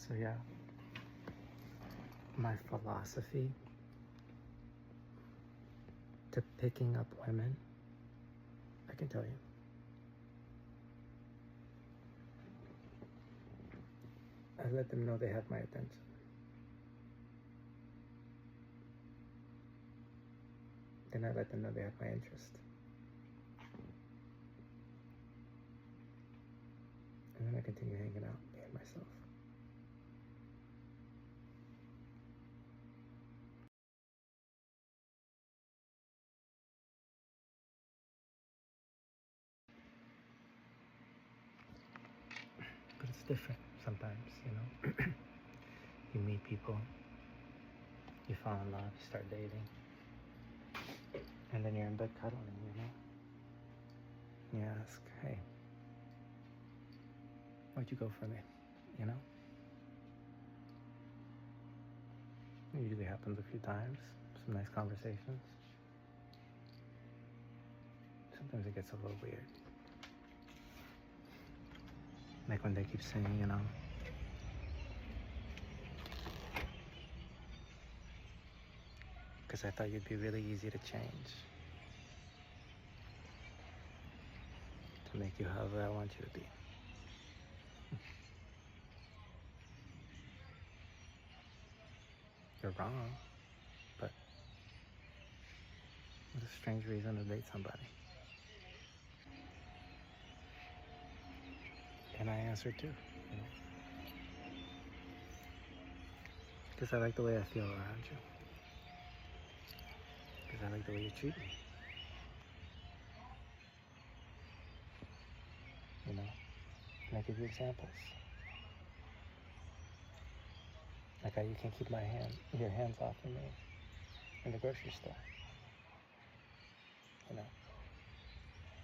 So yeah, my philosophy to picking up women, I can tell you. I let them know they have my attention. Then I let them know they have my interest. And then I continue hanging out, being myself. But it's different sometimes, you know. You meet people, you fall in love, you start dating, and then you're in bed cuddling, you know. And you ask, hey, why'd you go for me, you know? It usually happens a few times, some nice conversations. Sometimes it gets a little weird. Like when they keep saying, you know, because I thought you'd be really easy to change. To make you however I want you to be. You're wrong, but it's a strange reason to date somebody. And I answer too, you know. Because I like the way I feel around you. Because I like the way you treat me. You know? And I give you examples. Like how you can't keep your hands off of me in the grocery store. You know?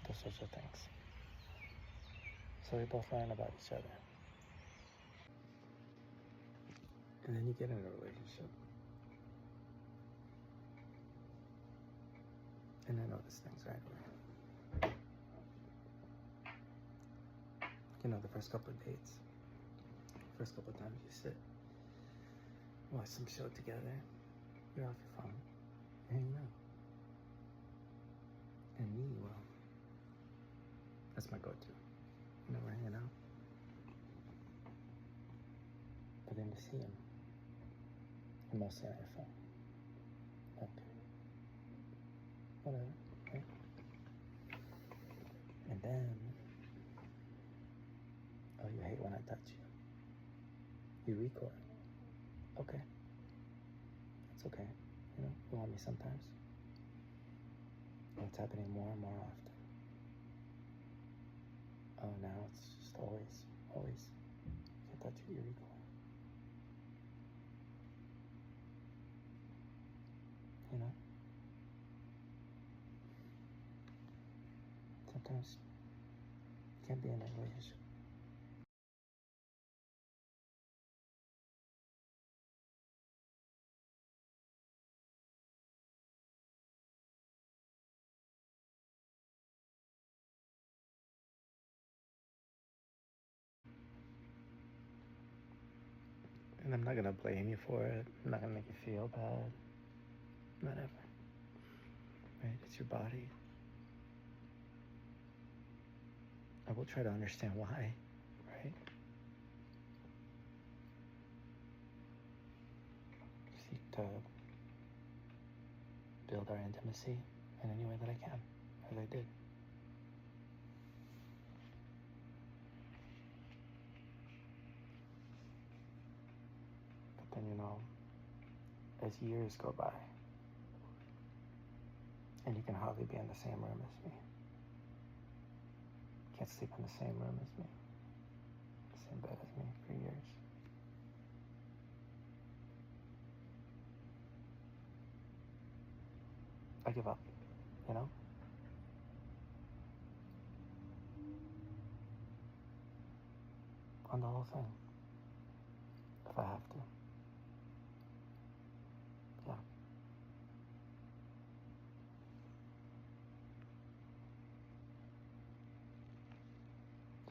Those sorts of things. So we both learn about each other. And then you get in a relationship. And I notice things right away. You know, the first couple of dates, first couple of times you sit, watch some show together, you're off your phone, hanging out. And me, well, that's my go-to. You know, we're hanging out. But then you see him, you're mostly on your phone. Okay. Whatever, right? And then, oh, you hate when I touch you. You record. Okay. It's okay. You know, you want me sometimes. And it's happening more and more often. Oh, now it's just always. If I touch you, you record. You know? Sometimes you can't be in a relationship. And I'm not gonna blame you for it. I'm not gonna make you feel bad. Whatever. Right? It's your body. I will try to understand why, right? Seek to build our intimacy in any way that I can, as I did. But then, you know, as years go by, and you can hardly be in the same room as me. Can't sleep in the same room as me, the same bed as me for years. I give up, you know? On the whole thing. If I have to. Yeah.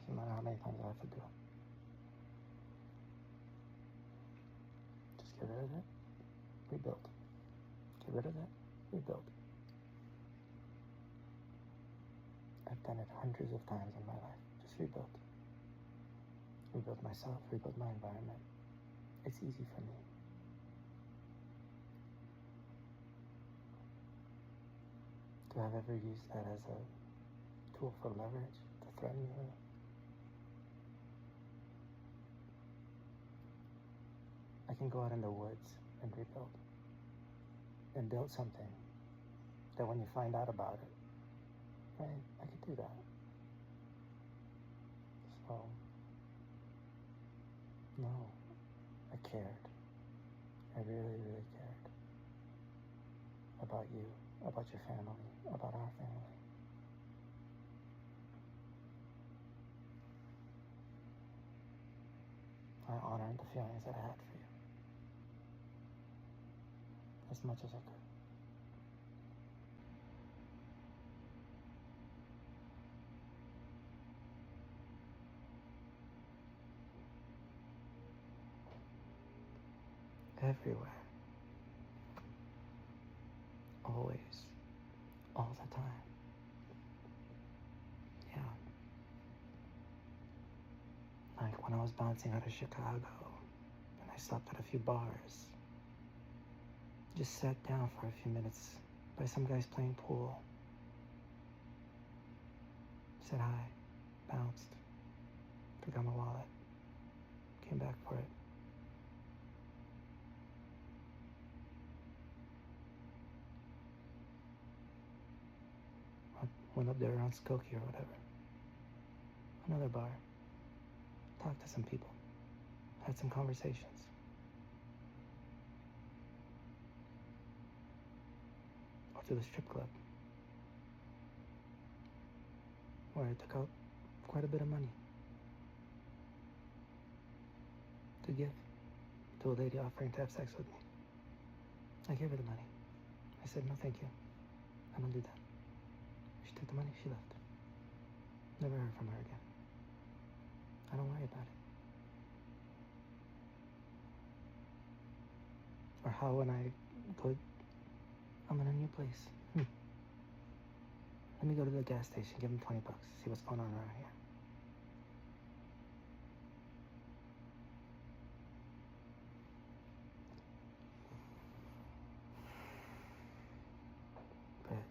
Doesn't matter how many times I have to do it. rebuild. Get rid of it, rebuild. I've done it hundreds of times in my life. Just rebuild. Rebuild myself, rebuild my environment. It's easy for me. Do I ever use that as a tool for leverage to threaten you? I can go out in the woods and rebuild and build something that when you find out about it, right, I could do that. So, no, I cared. I really, really cared about you, about your family, about our family. I honored the feelings that I had for you as much as I could. Everywhere. Always. All the time. Yeah. Like when I was bouncing out of Chicago and I stopped at a few bars. Just sat down for a few minutes by some guys playing pool. Said hi. Bounced. Forgot my wallet. Came back for it. Went up there around Skokie or whatever. Another bar. Talked to some people. Had some conversations. Or to the strip club, where I took out quite a bit of money to give to a lady offering to have sex with me. I gave her the money. I said, no, thank you. I don't do that. She took the money, she left. Never heard from her again. I don't worry about it. Or how when I go, I'm in a new place. Let me go to the gas station, give them $20, see what's going on around here. But,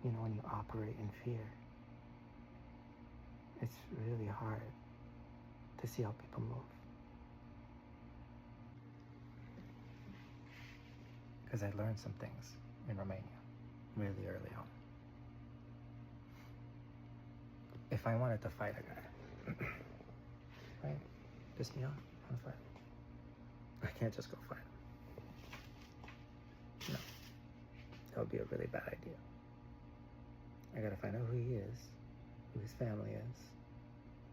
you know, when you operate in fear, it's really hard to see how people move. Because I learned some things in Romania really early on. If I wanted to fight a guy, right, piss me off, I want to fight him. I can't just go fight him. No, that would be a really bad idea. I gotta find out who he is, who his family is,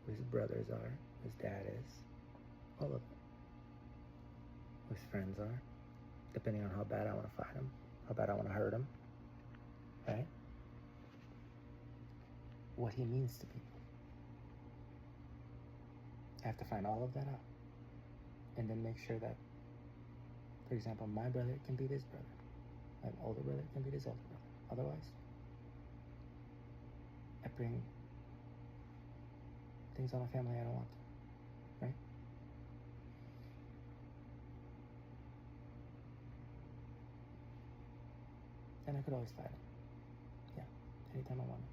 who his brothers are, who his dad is, all of it. Who his friends are, depending on how bad I want to fight him, how bad I want to hurt him, right? What he means to people. I have to find all of that out. And then make sure that, for example, my brother can beat his brother. My older brother can beat his older brother. Otherwise, I bring things on my family I don't want to, right? And I could always fight him. Yeah, anytime I want to.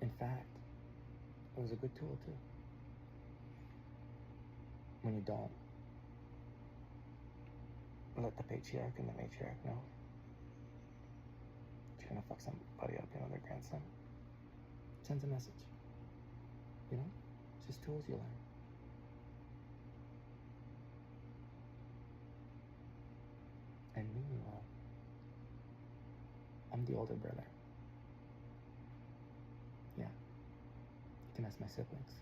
In fact, it was a good tool too. When you don't let the patriarch and the matriarch know you're gonna fuck somebody up, you know, their grandson. Sends a message. You know? It's just tools you learn. And meanwhile, I'm the older brother. Yeah. You can ask my siblings.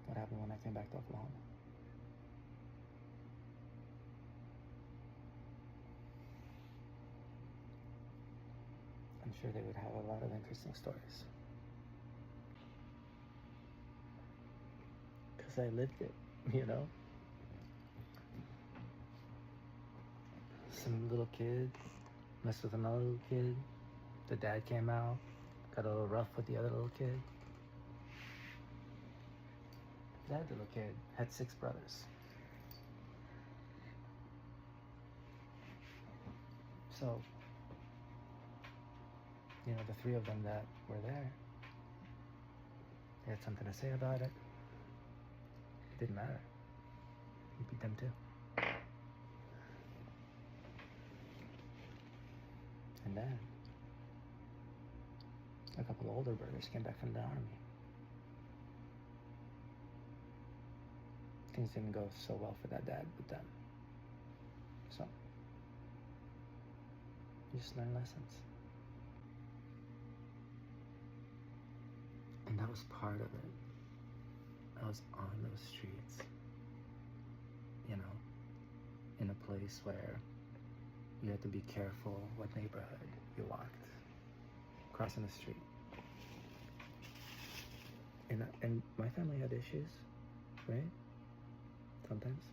What happened when I came back to Oklahoma? I'm sure they would have a lot of interesting stories. Because I lived it, you know? some little kid messed with another little kid. The dad came out, got a little rough with the other little kid. That little kid had 6 brothers. So, you know, the 3 of them that were there, they had something to say about it. It didn't matter. He beat them too. And then a couple of older brothers came back from the army. Things didn't go so well for that dad with them. So, you just learn lessons. And that was part of it. I was on those streets, you know, in a place where you had to be careful what neighborhood you walked, crossing the street. And my family had issues, right? Sometimes.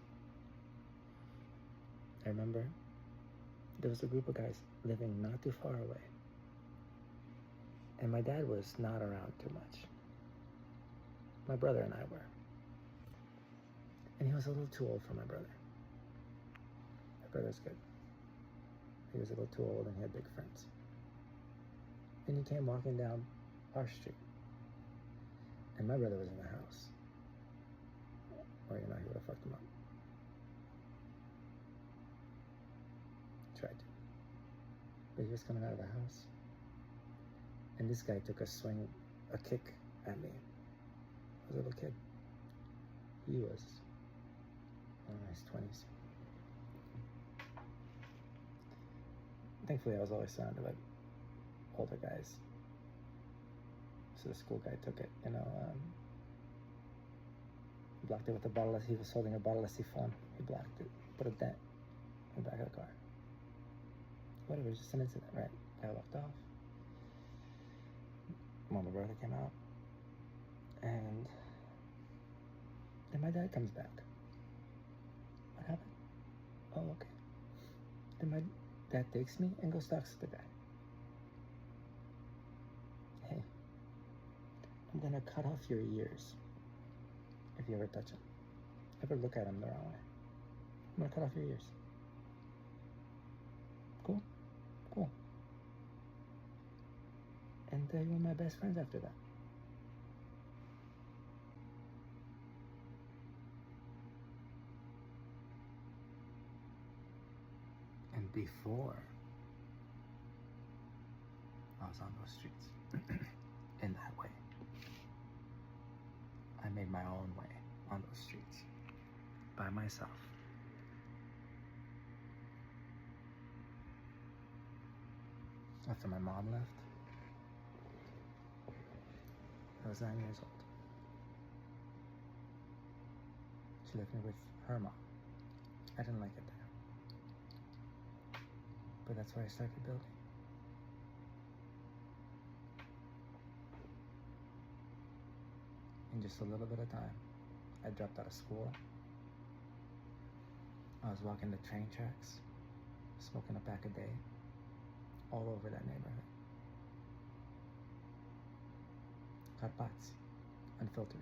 I remember there was a group of guys living not too far away. And my dad was not around too much. My brother and I were. And he was a little too old for my brother. My brother's good. He was a little too old and he had big friends. And he came walking down our street. And my brother was in the house. Or, you know, he would have fucked him up. Tried to. But he was coming out of the house. And this guy took a kick at me. I was a little kid. He was in his 20s. Thankfully, I was always surrounded by older guys. So the school guy took it, you know, blocked it with a bottle. He was holding a bottle of siphon. He blocked it, put a dent in the back of the car. Whatever, just an incident, right? Guy walked off. My brother came out. And then my dad comes back. What happened? Oh, okay. Then my dad takes me and goes talks to the guy. Hey, I'm gonna cut off your ears if you ever touch him. Ever look at him the wrong way. I'm gonna cut off your ears. Cool? Cool. And they were my best friends after that. And before I was on those streets, in that way, I made my own way on those streets, by myself. After my mom left, I was 9 years old. She left me with her mom. I didn't like it there. But that's where I started building. In just a little bit of time, I dropped out of school. I was walking the train tracks, smoking a pack a day, all over that neighborhood. Hot pots, unfiltered.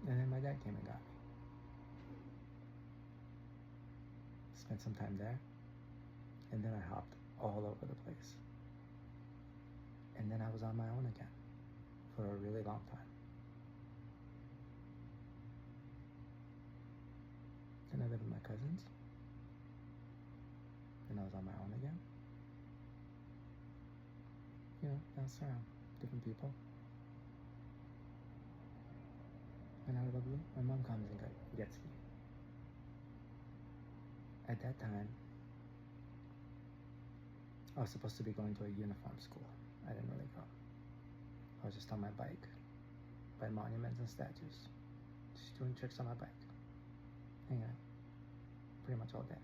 And then my dad came and got me. Spent some time there, and then I hopped all over the place. And then I was on my own again for a really long time. Then I lived with my cousins. Then I was on my own again. You know, bounced around, different people. And out of the blue, my mom comes and gets me. At that time, I was supposed to be going to a uniform school. I didn't really go. I was just on my bike, by monuments and statues, just doing tricks on my bike, hanging out, pretty much all day.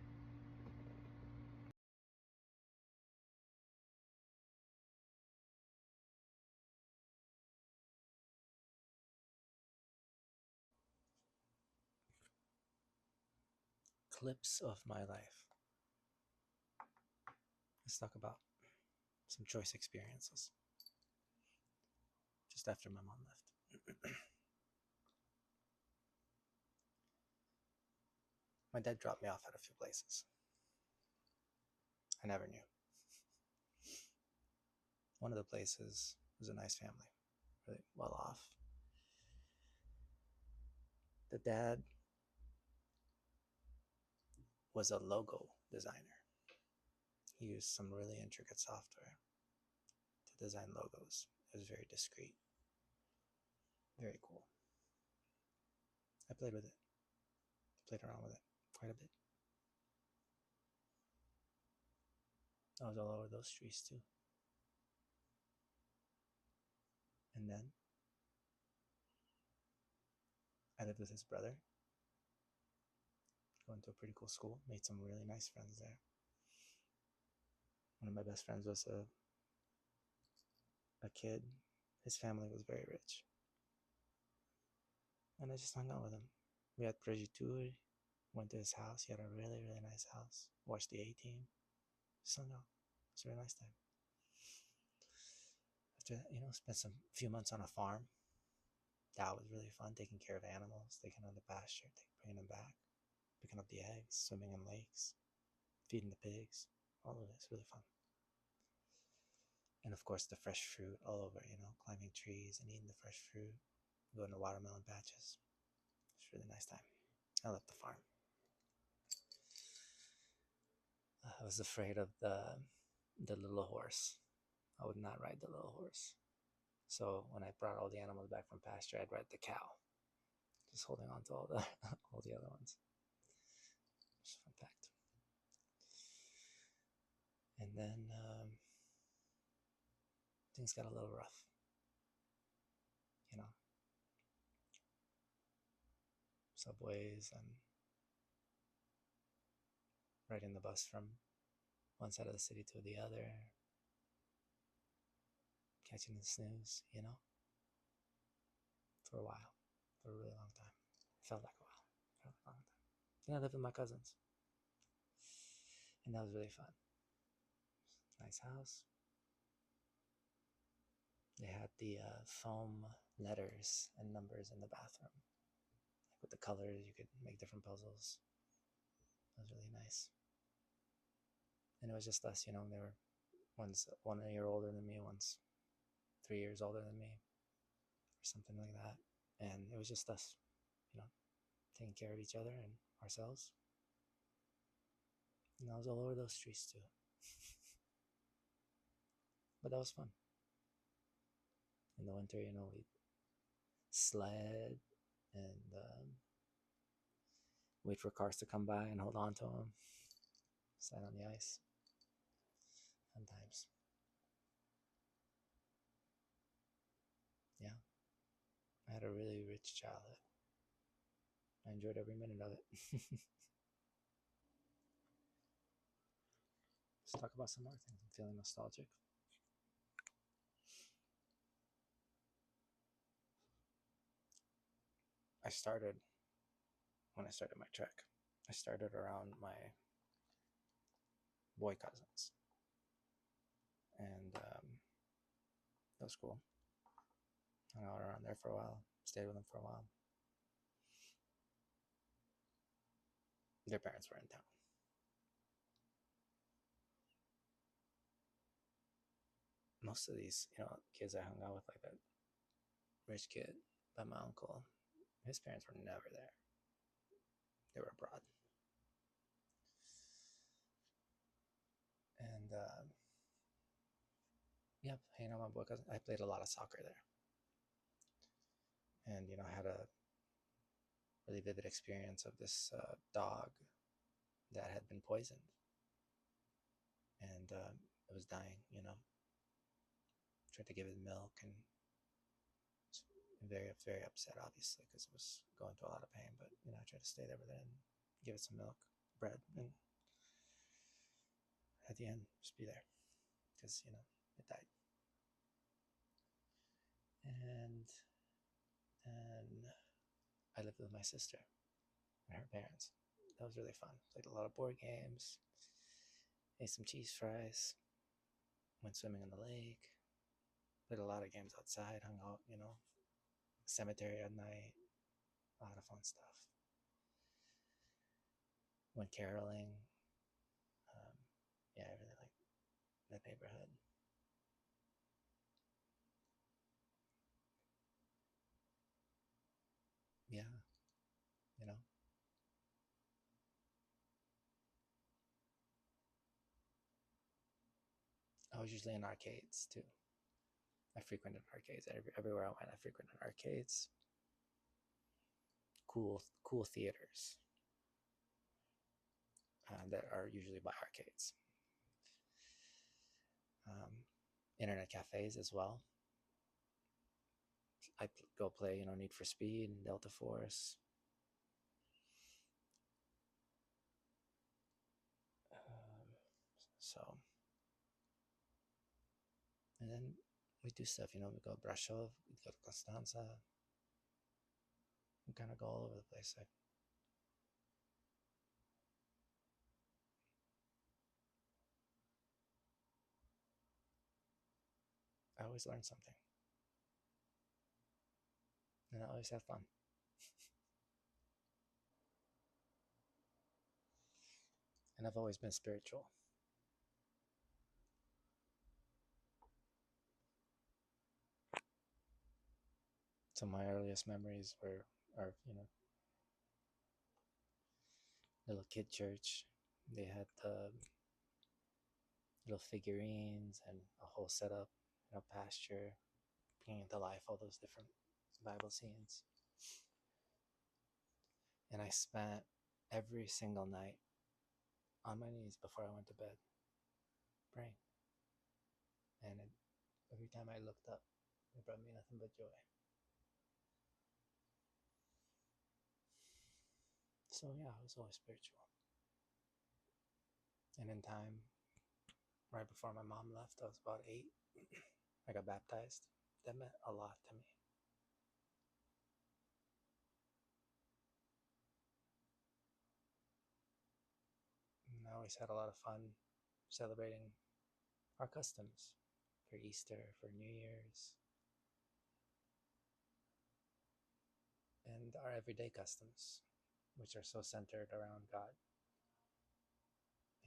clips of my life. Let's talk about some choice experiences just after my mom left. My dad dropped me off at a few places. I never knew. One of the places was a nice family, really well off. The dad was a logo designer. He used some really intricate software to design logos. It was very discreet, very cool. I played with it, played around with it quite a bit. I was all over those trees too. And then I lived with his brother, going to a pretty cool school, made some really nice friends there. One of my best friends was a kid. His family was very rich. And I just hung out with him. We had Prejitour, went to his house. He had a really, really nice house. Watched the A-Team. Just hung out. It was a really nice time. After that, spent some few months on a farm. That was really fun, taking care of animals, taking them to the pasture, bringing them back, picking up the eggs, swimming in lakes, feeding the pigs. All of this, really fun. And of course, the fresh fruit all over, climbing trees and eating the fresh fruit, going to watermelon patches. It's a really nice time. I love the farm. I was afraid of the little horse. I would not ride the little horse. So when I brought all the animals back from pasture, I'd ride the cow, just holding on to all the all the other ones. Just a fun fact. And then things got a little rough. Subways and riding the bus from one side of the city to the other, catching the snooze, for a while, for a really long time. Felt like a while, felt like a long time. Then I lived with my cousins, and that was really fun. Nice house. They had the foam letters and numbers in the bathroom. Like with the colors, you could make different puzzles. It was really nice. And it was just us, they were one's 1 year older than me, one's 3 years older than me, or something like that. And it was just us, taking care of each other and ourselves. And I was all over those streets too. But that was fun. In the winter, we'd sled and wait for cars to come by and hold on to them, slide on the ice. Sometimes. Yeah. I had a really rich childhood. I enjoyed every minute of it. Let's talk about some more things. I'm feeling nostalgic. When I started my trek, I started around my boy cousins. And that was cool. Hung out around there for a while, stayed with them for a while. Their parents were in town. Most of these, kids I hung out with, like that rich kid by my uncle, his parents were never there. They were abroad. And yeah, hanging out with my boy cousin. I played a lot of soccer there. And, I had a really vivid experience of this dog that had been poisoned. And it was dying, Tried to give it milk and very, very upset, obviously, because it was going through a lot of pain. But, I tried to stay there with it and give it some milk, bread, and at the end, just be there because, it died. And then I lived with my sister and her parents. That was really fun. Played a lot of board games, ate some cheese fries, went swimming in the lake, played a lot of games outside, hung out, cemetery at night, a lot of fun stuff. Went caroling. Yeah, I really like that neighborhood. Yeah, I was usually in arcades too. I frequented arcades everywhere I went. I frequented arcades, cool theaters that are usually by arcades. Internet cafes as well. I go play, Need for Speed and Delta Force. So, and then we do stuff, we go to Brasov, we go to Constanza. We kind of go all over the place. I always learn something. And I always have fun. And I've always been spiritual. So my earliest memories are little kid church. They had the little figurines and a whole setup, pasture, bringing to life all those different Bible scenes. And I spent every single night on my knees before I went to bed praying. And every time I looked up, it brought me nothing but joy. So yeah, I was always spiritual. And in time, right before my mom left, I was about 8. I got baptized. That meant a lot to me. And I always had a lot of fun celebrating our customs for Easter, for New Year's, and our everyday customs, which are so centered around God.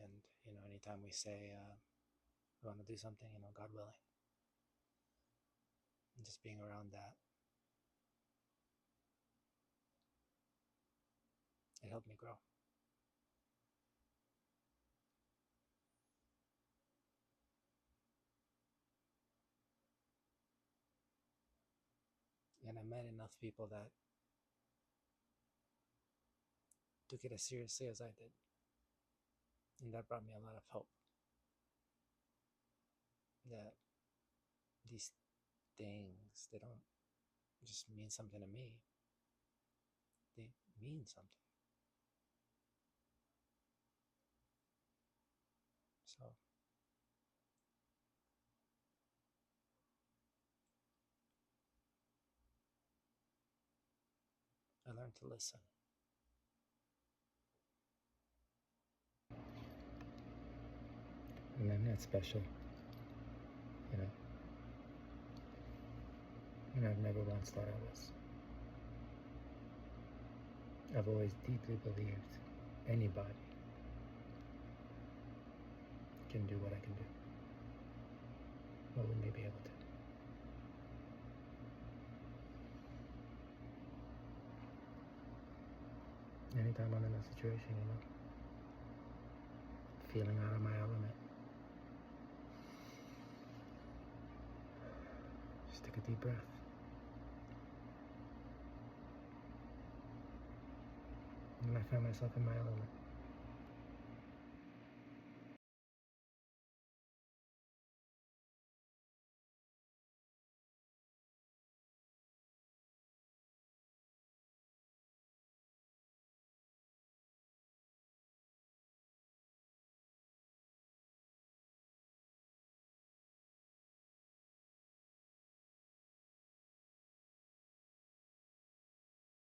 And, anytime we say we want to do something, God willing, and just being around that, it helped me grow. And I met enough people that took it as seriously as I did. And that brought me a lot of hope. That these things, they don't just mean something to me. They mean something. So I learned to listen. And I'm not special, and I've never once thought I was. I've always deeply believed anybody can do what I can do. What we may be able to. Anytime I'm in a situation, feeling out of my element, just take a deep breath. And I find myself in my element.